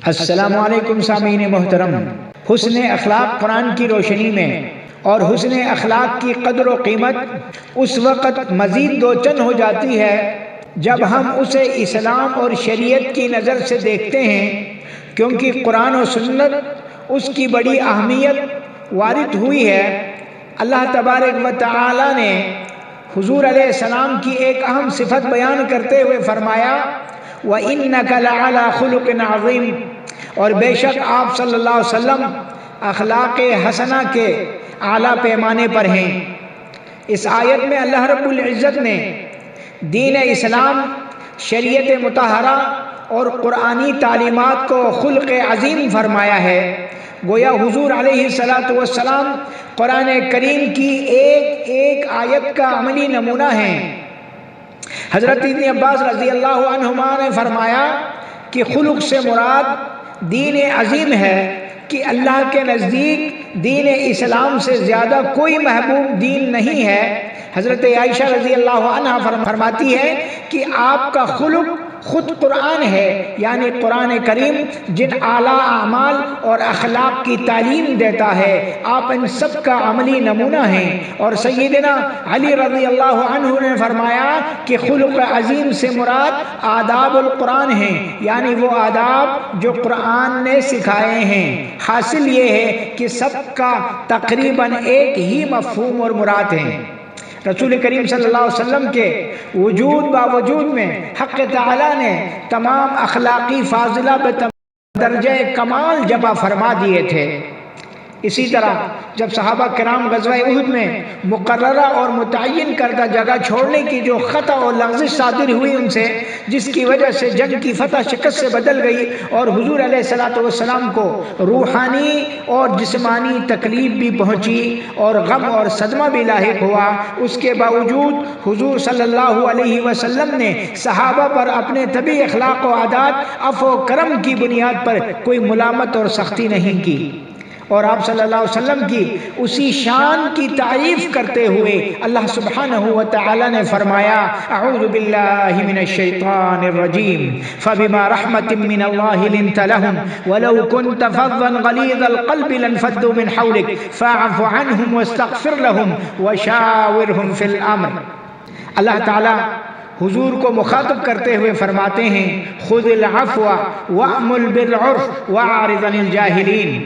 السلام علیکم سامعین محترم، حسن اخلاق قرآن کی روشنی میں اور حسن اخلاق کی قدر و قیمت اس وقت مزید دوچن ہو جاتی ہے جب ہم اسے اسلام اور شریعت کی نظر سے دیکھتے ہیں، کیونکہ قرآن و سنت اس کی بڑی اہمیت وارد ہوئی ہے۔ اللہ تبارک و تعالی نے حضور علیہ السلام کی ایک اہم صفت بیان کرتے ہوئے فرمایا وَإِنَّكَ لَعَلَىٰ خُلُقٍ عَظِيمٍ، اور بے شک آپ صلی اللہ علیہ وسلم اخلاق حسنہ کے اعلیٰ پیمانے پر ہیں۔ اس آیت میں اللہ رب العزت نے دین اسلام، شریعت مطہرہ اور قرآنی تعلیمات کو خلق عظیم فرمایا ہے۔ گویا حضور علیہ السلام قرآن کریم کی ایک ایک آیت کا عملی نمونہ ہیں۔ حضرت ابن عباس رضی اللہ عنہما نے فرمایا کہ خلق سے مراد دین عظیم ہے کہ اللہ کے نزدیک دین اسلام سے زیادہ کوئی محبوب دین نہیں ہے۔ حضرت عائشہ رضی اللہ عنہا فرماتی ہے کہ آپ کا خلق خود قرآن ہے، یعنی قرآن کریم جن اعلیٰ اعمال اور اخلاق کی تعلیم دیتا ہے، آپ ان سب کا عملی نمونہ ہیں۔ اور سیدنا علی رضی اللہ عنہ نے فرمایا کہ خلق عظیم سے مراد آداب القرآن ہیں، یعنی وہ آداب جو قرآن نے سکھائے ہیں۔ حاصل یہ ہے کہ سب کا تقریباً ایک ہی مفہوم اور مراد ہیں۔ رسول کریم صلی اللہ علیہ وسلم کے وجود باوجود میں حق تعالی نے تمام اخلاقی فاضلہ بدرجہ کمال جمع فرما دیے تھے۔ اسی طرح جب صحابہ کرام غزوہ احد میں مقررہ اور متعین کردہ جگہ چھوڑنے کی جو خطا اور لغزش صادر ہوئی ان سے، جس کی وجہ سے جنگ کی فتح شکست سے بدل گئی اور حضور علیہ السلام کو روحانی اور جسمانی تکلیف بھی پہنچی اور غم اور صدمہ بھی لاحق ہوا، اس کے باوجود حضور صلی اللہ علیہ وسلم نے صحابہ پر اپنے طبی اخلاق و عادات، عفو و کرم کی بنیاد پر کوئی ملامت اور سختی نہیں کی، اور آپ صلی اللہ علیہ وسلم کی اسی شان کی تعریف کرتے ہوئے اللہ سبحانہ وتعالی نے فرمایا اعوذ باللہ من الشیطان الرجیم فبما رحمت من اللہ لنت لهم ولو كنت فظا غلیظ القلب لانفضوا من حولك فاعف عنهم واستغفر لهم وشاورهم في الامر۔ اللہ تعالی حضور کو مخاطب کرتے ہوئے فرماتے ہیں خذ العفو وأمر بالعرف وأعرض عن الجاہلین،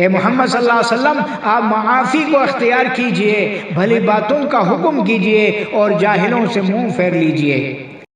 اے محمد صلی اللہ علیہ وسلم آپ معافی کو اختیار کیجئے، بھلی باتوں کا حکم کیجئے اور جاہلوں سے منہ پھیر لیجئے۔